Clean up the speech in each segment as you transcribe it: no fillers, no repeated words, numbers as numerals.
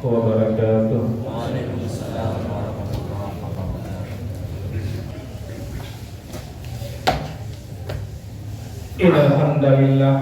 wabarakatuh. Waalaikumsalam warahmatullahi wabarakatuh. Innal hamdalillah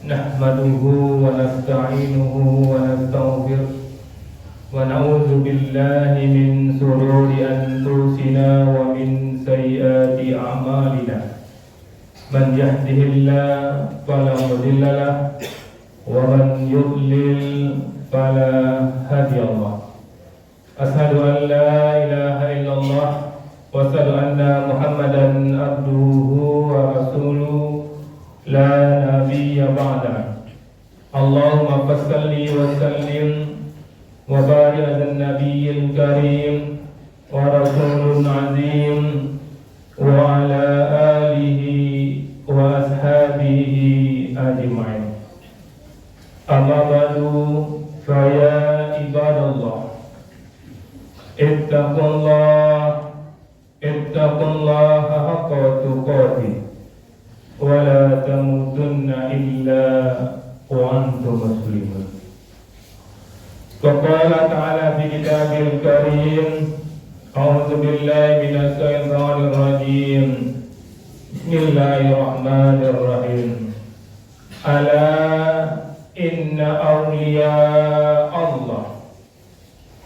nahmaduhu wa nasta'inuhu wa nastaghfiruh wa na'udzu billahi min shururi anfusina wa min sayyiati a'malina. Man yahdihillahu fala mudilla lahu wa man yudlil fala hadiyalah. Asyhadu an la ilaha illallah wa asyhadu anna Muhammadan abduhu wa rasuluhu la nabiyya ba'da. Allahumma fassalli wa sallim wa barik 'alan nabiyyil karim wa rasulun azim wa ala alihi wa ashabihi ajma'in. Amma ba'du, fa ya ibadallah, ittaqullaha haqqa tuqatih wa la tamutunna illa wa antum muslimun. Qala ta'ala fi kitabil karim, a'udzu billahi minasy syaithanir rajim. Bismillahirrahmanirrahim. Ala inna awliya Allah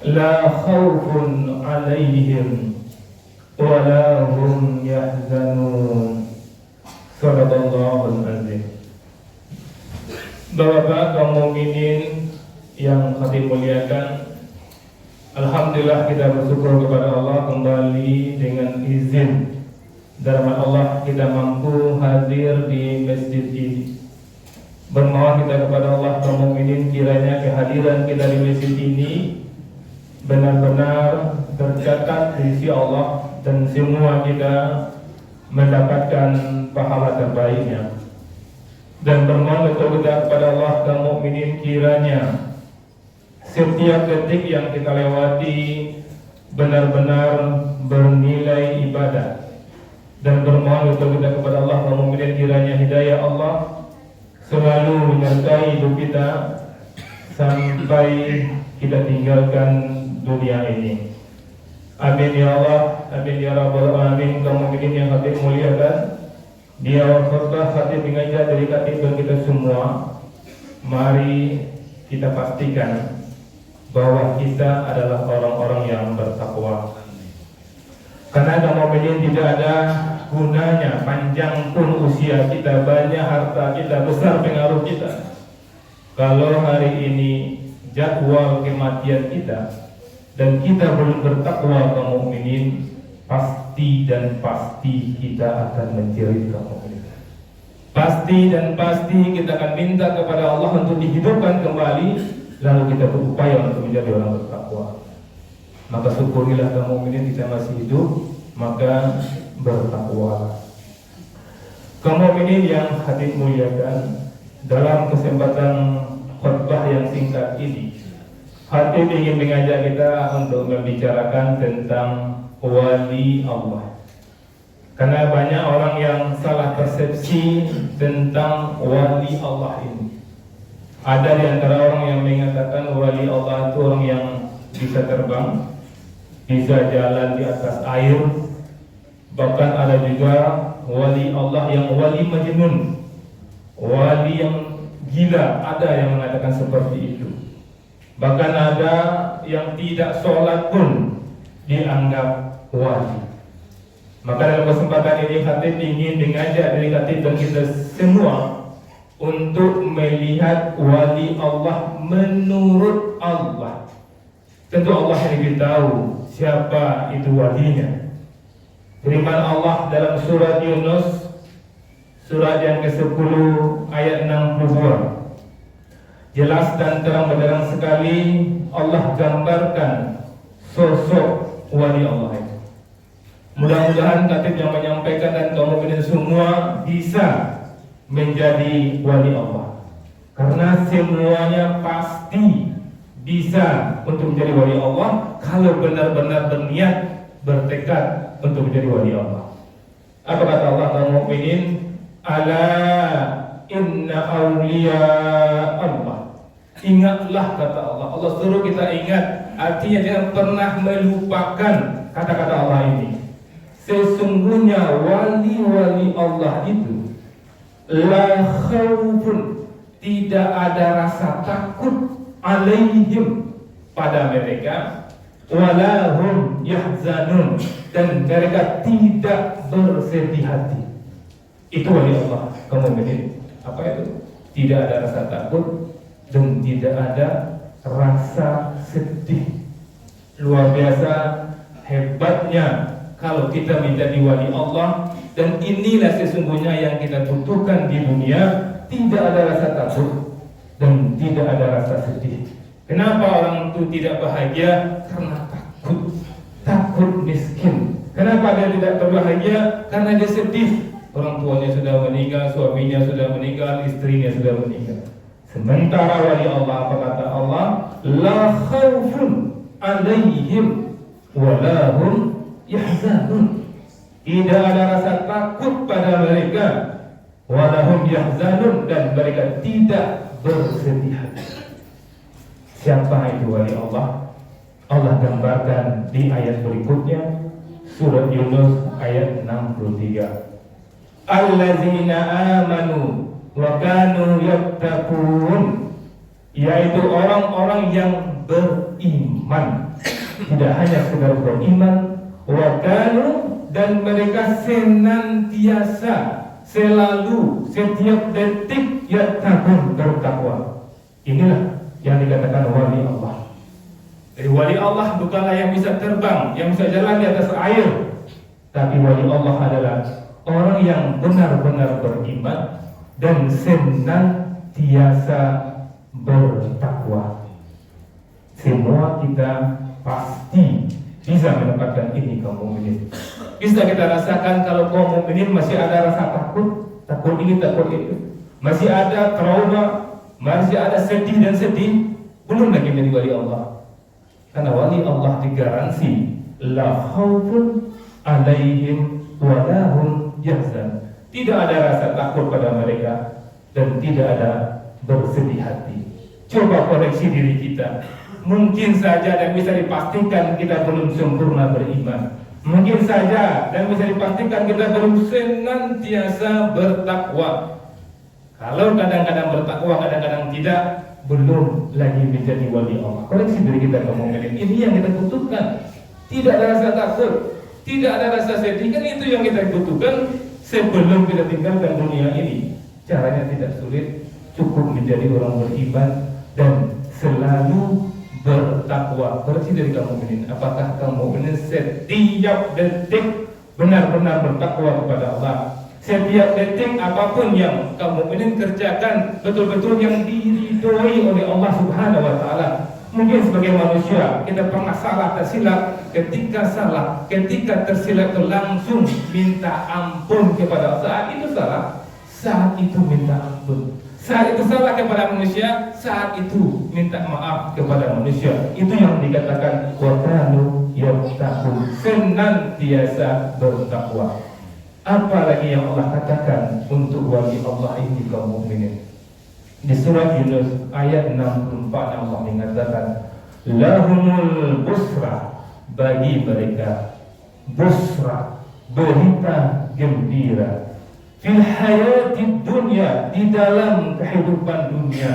la khawfun alaihim wa la hum yahzanun. Sadaqallahul azim. Bapak kaum mukminin yang kami muliakan, alhamdulillah kita bersyukur kepada Allah kembali dengan izin dan rahmat Allah kita mampu hadir di masjid ini. Bermohon kita kepada Allah kaum mukminin, kiranya kehadiran kita di masjid ini benar-benar tercatat di sisi Allah dan semua kita mendapatkan pahala terbaiknya. Dan bermohon kita kepada Allah kaum mukminin, kiranya setiap detik yang kita lewati benar-benar bernilai ibadah. Dan bermohon kita kepada Allah kaum mukminin, kiranya hidayah Allah selalu menyertai hidup kita sampai kita tinggalkan dunia ini. Amin ya Allah, amin ya rabbal alamin. Kaum mukminin yang hati muliakan, di awal khutbah hati mengajak dari ketiban kita semua, mari kita pastikan bahwa kita adalah orang-orang yang bertakwa. Karena kaum mukminin tidak ada gunanya panjang pun usia kita, banyak harta kita, besar pengaruh kita, kalau hari ini jadwal kematian kita dan kita belum bertakwa kaum mukminin, pasti dan pasti kita akan menjerit kaum mukminin. Pasti dan pasti kita akan minta kepada Allah untuk dihidupkan kembali, lalu kita berupaya untuk menjadi orang bertakwa. Maka syukurilah kaum mukminin kita masih hidup, maka bertakwa. Kaum mukminin yang hati muliakan, dalam kesempatan khutbah yang singkat ini, hati ingin mengajak kita untuk membicarakan tentang wali Allah. Karena banyak orang yang salah persepsi tentang wali Allah ini. Ada di antara orang yang mengatakan wali Allah itu orang yang bisa terbang, bisa jalan di atas air. Bahkan ada juga wali Allah yang wali majnun, wali yang gila, ada yang mengatakan seperti itu. Bahkan ada yang tidak sholat pun dianggap wali. Maka dalam kesempatan ini Khatib ingin mengajak dari Khatib dan kita semua untuk melihat wali Allah menurut Allah. Tentu Allah yang lebih tahu siapa itu walinya. Firman Allah dalam surat Yunus, surat yang ke-10 ayat 62, jelas dan terang benderang sekali Allah gambarkan sosok wali Allah itu. Mudah-mudahan Khatib yang menyampaikan dan kaum mukminin semua bisa menjadi wali Allah, karena semuanya pasti bisa untuk menjadi wali Allah kalau benar-benar berniat, bertekad untuk menjadi wali Allah. Apa kata Allah kaum mukminin? Ala inna awliya Allah Ingatlah kata Allah. Allah suruh kita ingat. Artinya jangan pernah melupakan kata-kata Allah ini. Sesungguhnya wali-wali Allah itu la khaufun, tidak ada rasa takut alaihim pada mereka, wala hum yahzanun, dan mereka tidak bersedih hati. Itu wali Allah, kaum mukminin. Apa itu? Tidak ada rasa takut dan tidak ada rasa sedih. Luar biasa hebatnya kalau kita menjadi wali Allah, dan inilah sesungguhnya yang kita butuhkan di dunia. Tidak ada rasa takut dan tidak ada rasa sedih. Kenapa orang itu tidak bahagia? Karena takut miskin. Kenapa dia tidak berbahagia? Karena dia sedih. Orang tuanya sudah meninggal, suaminya sudah meninggal, istrinya sudah meninggal. Sementara wali Allah, apa kata Allah? La khaufun alaihim wala hum yahzanun. Tidak ada rasa takut pada mereka, wala hum yahzanun, dan mereka tidak bersedih hati. Siapa itu wali Allah? Allah gambarkan di ayat berikutnya, surat Yunus ayat 63. Allazina amanu wa kanu yattaqun, yaitu orang-orang yang beriman. Tidak hanya sekedar beriman, wa kanu, dan mereka senantiasa, selalu, setiap detik yattaqun, bertakwa. Inilah yang dikatakan wali Allah. Jadi wali Allah bukanlah yang bisa terbang, yang bisa jalan di atas air, tapi wali Allah adalah orang yang benar-benar beriman dan senantiasa bertakwa. Semua kita pasti bisa mendapatkan ini, kaum mukminin. Bisa kita rasakan kalau kaum mukminin masih ada rasa takut ini, takut itu, masih ada trauma, masih ada sedih dan sedih, belum lagi menjadi wali Allah. Karena wali Allah digaransi la khaufun alaihim wa la hum yahzan. Tidak ada rasa takut pada mereka dan tidak ada bersedih hati. Coba koreksi diri kita. Mungkin saja dan bisa dipastikan kita belum sempurna beriman. Mungkin saja dan bisa dipastikan kita belum senantiasa bertakwa. Kalau kadang-kadang bertakwa, kadang-kadang tidak, belum lagi menjadi wali Allah. Koreksi diri kita, kaum mukminin. Ini yang kita butuhkan. Tidak ada rasa takut, tidak ada rasa sedih. Kan itu yang kita butuhkan sebelum kita tinggalkan dunia ini. Caranya tidak sulit, cukup menjadi orang beriman dan selalu bertakwa. Koreksi dari kaum mukminin. Apakah kaum mukminin setiap detik benar-benar bertakwa kepada Allah? Setiap detik apapun yang kaum mukminin kerjakan betul-betul yang diridhoi oleh Allah Subhanahu wa taala. Mungkin sebagai manusia kita pernah salah, tersilap. Ketika salah, ketika tersilap itu langsung minta ampun kepada Allah. Saat itu salah, saat itu minta ampun. Saat itu salah kepada manusia, saat itu minta maaf kepada manusia. Itu yang dikatakan wa kanu yattaqun, senantiasa bertakwa. Apalagi yang Allah katakan untuk wali Allah ini, kaum mukminin. Di surat Yunus ayat 64 Allah mengatakan lahumul busra, bagi mereka busra, berita gembira, fil hayati dunya, di dalam kehidupan dunia.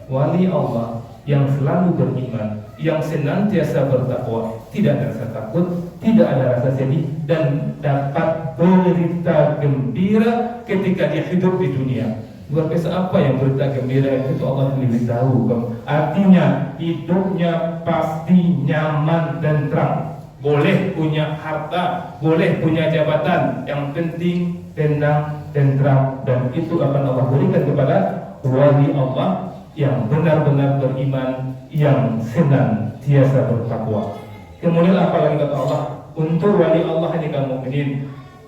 Wali Allah yang selalu beriman, yang senantiasa bertakwa, tidak ada rasa takut, tidak ada rasa sedih, dan dapat berita gembira ketika dia hidup di dunia. Luar biasa apa yang berita gembira itu Allah lebih tahu. Artinya hidupnya pasti nyaman dan tenang. Boleh punya harta, boleh punya jabatan, yang penting tenang, tentram, dan itu akan Allah berikan kepada wali Allah yang benar-benar beriman, yang senantiasa bertakwa. Kemudian apa lagi kata Allah untuk wali Allah ini, kaum mukminin?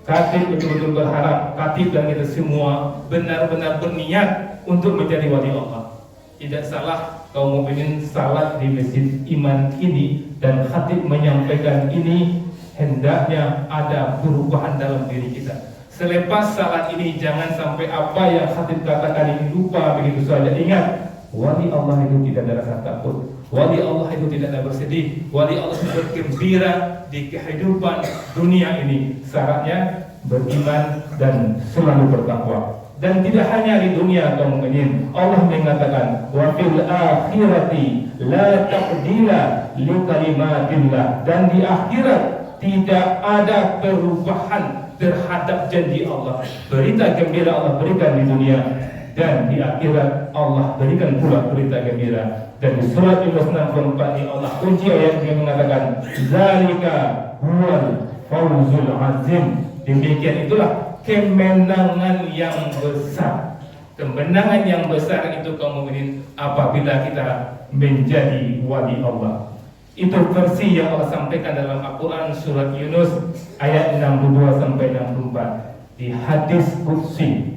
Khatib betul-betul berharap, khatib dan kita semua benar-benar berniat untuk menjadi wali Allah. Tidak salah kaum mukminin salat di masjid iman ini, dan khatib menyampaikan ini, hendaknya ada perubahan dalam diri kita. Selepas salat ini jangan sampai apa yang khatib katakan ini lupa begitu saja. Ingat, Wali Allah itu tidak ada rasa takut. Wali Allah itu tidak ada bersedih. Wali Allah itu bergembira di kehidupan dunia ini. Syaratnya beriman dan selalu bertakwa. Dan tidak hanya di dunia kaum mukminin. Allah mengatakan wa fil akhirati la taqdila li kalimatillah, dan di akhirat tidak ada perubahan terhadap janji Allah. Berita gembira Allah berikan di dunia, dan di akhirat Allah berikan pula berita gembira. Dan di surat Yunus 64 ini Allah kunci ayat yang mengatakan zalika huwal fawzul azim. Demikian itulah kemenangan yang besar. Kemenangan yang besar itu kaum mukminin apabila kita menjadi wali Allah. Itu versi yang Allah sampaikan dalam Al-Quran surat Yunus ayat 62 sampai 64. Di hadis qudsi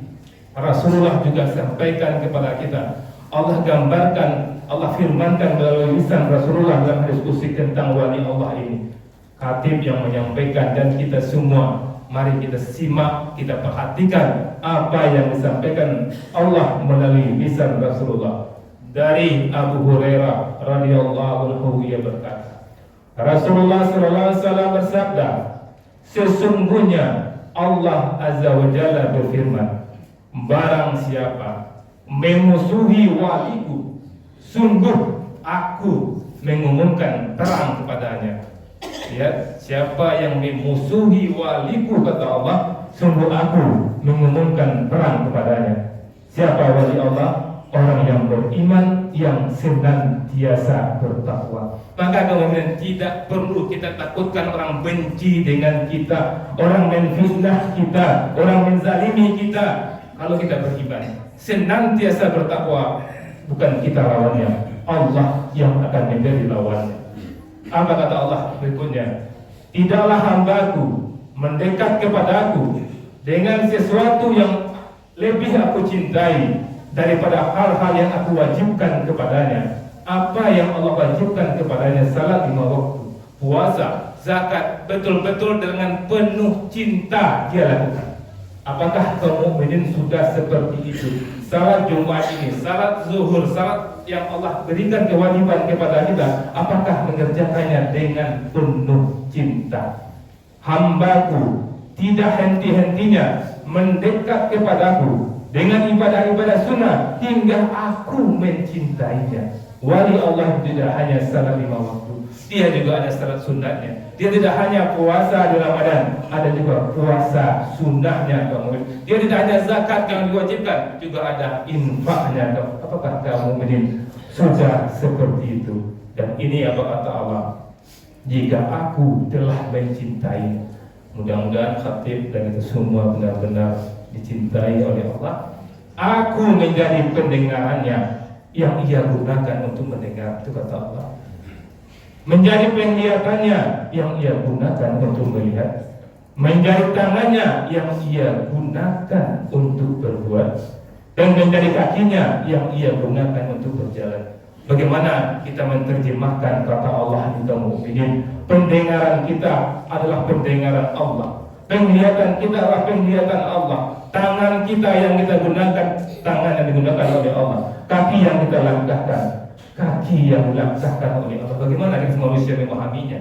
Rasulullah juga sampaikan kepada kita. Allah gambarkan, Allah firmankan melalui lisan Rasulullah dalam hadis qudsi tentang wali Allah ini. Khatib yang menyampaikan, dan kita semua mari kita simak, kita perhatikan apa yang disampaikan Allah melalui lisan Rasulullah. Dari Abu Hurairah radhiyallahu anhu, ia berkata, Rasulullah sallallahu alaihi wasallam bersabda, sesungguhnya Allah azza wa jalla berfirman, barang siapa memusuhi waliku, sungguh aku mengumumkan terang kepadanya. Ya, siapa yang memusuhi waliku, kata Allah, sungguh aku mengumumkan terang kepadanya. Siapa wali Allah? Orang yang beriman, yang senantiasa bertakwa. Maka kemudian tidak perlu kita takutkan orang benci dengan kita, orang menfitnah kita, orang menzalimi kita. Kalau kita beriman, senantiasa bertakwa, bukan kita lawannya, Allah yang akan menjadi lawannya. Apa kata Allah berikutnya? Tidaklah hambaku mendekat kepadaku dengan sesuatu yang lebih aku cintai daripada hal-hal yang aku wajibkan kepadanya. Apa yang Allah wajibkan kepadanya? Salat 5 waktu, puasa, zakat, betul-betul dengan penuh cinta dia lakukan. Apakah kaum mukminin sudah seperti itu? Salat Jumat ini, salat zuhur, salat yang Allah berikan kewajiban kepada kita, apakah mengerjakannya dengan penuh cinta? Hambaku tidak henti-hentinya mendekat kepadaku dengan ibadah-ibadah sunnah hingga aku mencintainya. Wali Allah tidak hanya salat 5 waktu, dia juga ada salat sunnahnya. Dia tidak hanya puasa di Ramadan, ada juga puasa sunnahnya. Dia tidak hanya zakat yang diwajibkan, juga ada infaknya. Apakah kaum mukminin sudah seperti itu? Dan ini apa kata Allah? Jika aku telah mencintai, mudah-mudahan khatib dan itu semua benar-benar dicintai oleh Allah. Aku menjadi pendengarannya yang ia gunakan untuk mendengar, itu kata Allah. Menjadi penglihatannya yang ia gunakan untuk melihat, menjadi tangannya yang ia gunakan untuk berbuat, dan menjadi kakinya yang ia gunakan untuk berjalan. Bagaimana kita menerjemahkan kata Allah di kaum mukminin? Pendengaran kita adalah pendengaran Allah, penglihatan kita adalah penglihatan Allah, tangan kita yang kita gunakan, tangan yang digunakan oleh Allah, kaki yang kita langkahkan, kaki yang dilangkahkan oleh Allah. Bagaimana kita manusia memahaminya?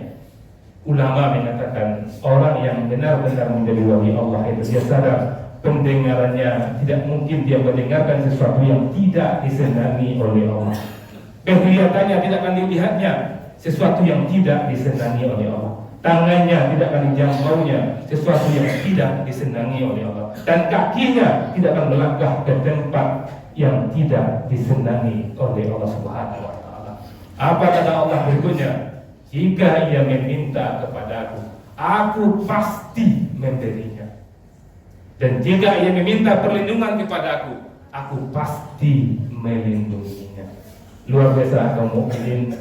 Ulama mengatakan orang yang benar-benar menjadi wali Allah itu dia sadar pendengarannya tidak mungkin dia mendengarkan sesuatu yang tidak disenangi oleh Allah. Penglihatannya tidak akan dilihatnya sesuatu yang tidak disenangi oleh Allah. Tangannya tidak akan dijangkaunya sesuatu yang tidak disenangi oleh Allah. Dan kakinya tidak akan melangkah ke tempat yang tidak disenangi oleh Allah Subhanahu wa taala. Apa kata Allah berikutnya? Jika ia meminta kepadaku, aku pasti memberinya. Dan jika ia meminta perlindungan kepadaku, aku pasti melindunginya. Luar biasa kaum mukminin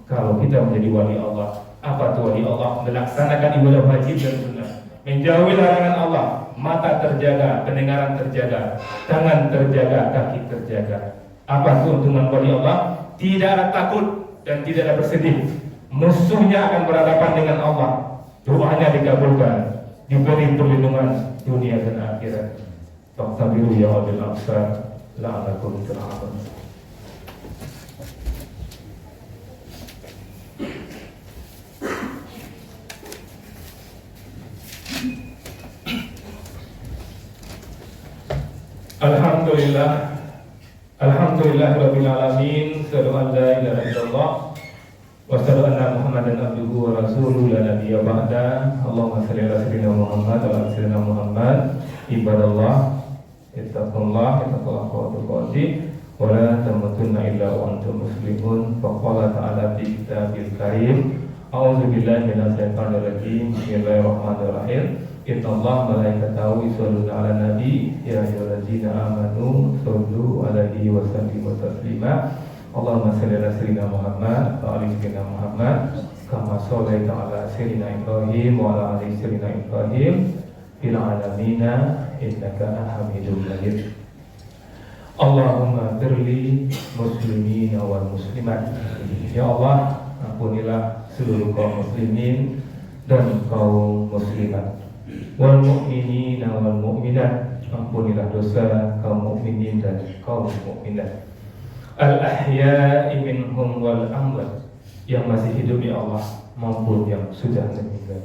kalau kita menjadi wali Allah. Apa itu wali Allah? Melaksanakan ibadah wajib dan sunnah, menjauhi larangan Allah, mata terjaga, pendengaran terjaga, tangan terjaga, kaki terjaga. Apa keuntungan wali Allah? Tidak ada takut dan tidak ada bersedih. Musuhnya akan berhadapan dengan Allah, doanya dikabulkan, diberi perlindungan dunia dan akhirat. Faqtabiru ya wabil absar la'alakum turhamun. Alhamdulillahirabbil alamin. Asyhadu an la ilaha illallah wa asyhadu anna Muhammadan abduhu wa rasuluhu la nabiyya ba'da. Allahumma shalli ala sayyidina Muhammad wa ala sayyidina Muhammad. Ibadallah, ittaqullah haqqa tuqatih wa la tamutunna illa wa antum muslimun. Faqala ta'ala fi kitabil karim. A'udzu billahi minasy syaithanir rajim. Bismillahirrahmanirrahim. Innallaha malaikatahu yusholluna 'alan nabi ya ayyuhallazina amanu shollu 'alaihi wa sallimu taslima. Allahumma shalli 'ala sayyidina Muhammad wa 'ala sayyidina Muhammad kama shallaita 'ala sayyidina Ibrahim wa 'ala ali sayyidina Ibrahim fil 'alamin innaka Hamidum Majid. Allahumma firli muslimin wal muslimat. Ya Allah, ampunilah seluruh kaum muslimin dan kaum muslimat, wal mu'minin wal mu'minat, ampunilah dosa kaum mukminin dan kaum mukminat, al ahya'i minhum wal amwat, yang masih hidup ya Allah maupun yang sudah meninggal.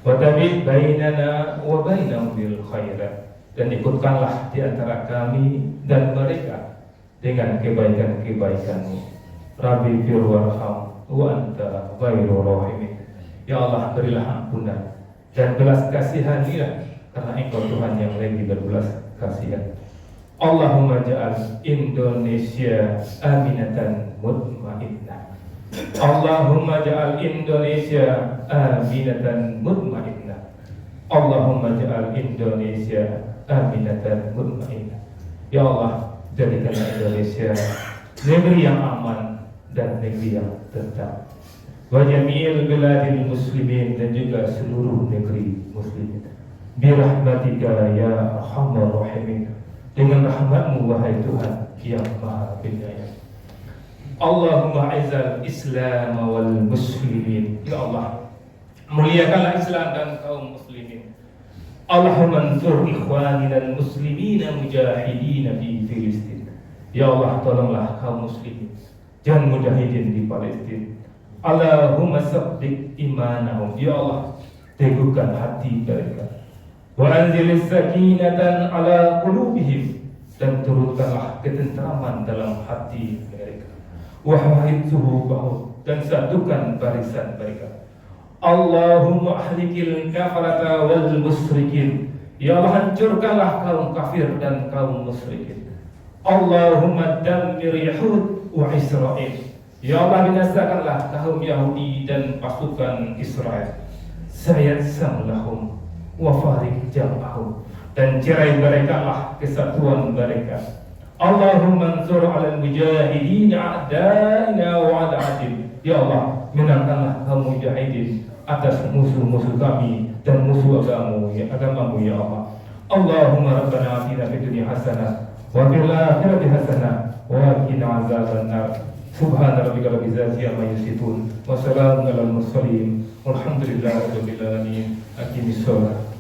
Wa tabi bainana wa bainahum bil khairat, dan ikutkanlah di antara kami dan mereka dengan kebaikan-kebaikan-Mu. Rabbi fir warham wa anta khairur rahimin. Ya Allah, berilah ampunan dan belas kasihanilah, karena Engkau Tuhan yang lagi berbelas kasihan. Allahumma ja'al Indonesia aminatan mutmainnah. Allahumma ja'al Indonesia aminatan mutmainnah. Allahumma ja'al Indonesia aminatan mutmainnah. Ya Allah, jadikanlah Indonesia negeri yang aman dan negeri yang tentram. Wa jami'il biladil muslimin, dan juga seluruh negeri muslimin. Bi rahmatika ya arhamar rahimin, dengan rahmat-Mu wahai Tuhan yang Maha Penyayang. Allahumma izzal Islam wal muslimin. Ya Allah, muliakanlah Islam dan kaum muslimin. Allahumma ansur ikhwanina al-muslimina mujahidina fi Filistin. Ya Allah, tolonglah kaum muslimin dan mujahidin di Palestina. Allahumma sabbiq imanahum. Ya Allah, teguhkan hati mereka. Wa anzilis sakinatan ala qulubihim, dan turunkanlah ketentraman dalam hati mereka. Wa wahid suhubahum, dan satukan barisan mereka. Allahumma ahlikil kafarata wal musyrikin. Ya Allah, hancurkanlah kaum kafir dan kaum musyrikin. Allahumma dammir Yahud wa Israel. Ya Allah, binasakanlah kaum Yahudi dan pasukan Israel. Sayatsam lahum wa farik jam'ahum, dan cerai berekalah kesatuan mereka. Allahumma ansur 'alal mujahidin a'da'ina wa 'ada'atim. Ya Allah, menangkanlah kaum mujahidin atas musuh-musuh kami dan musuh agamamu ya Allah. Allahumma rabbana atina fid dunya hasanah wa fil akhirati hasanah wa qina azabannar. Subhana rabbika rabbil izzati amma yasifun wa salamun alal mursalin walhamdulillahi rabbil alamin. Aqimis shalah.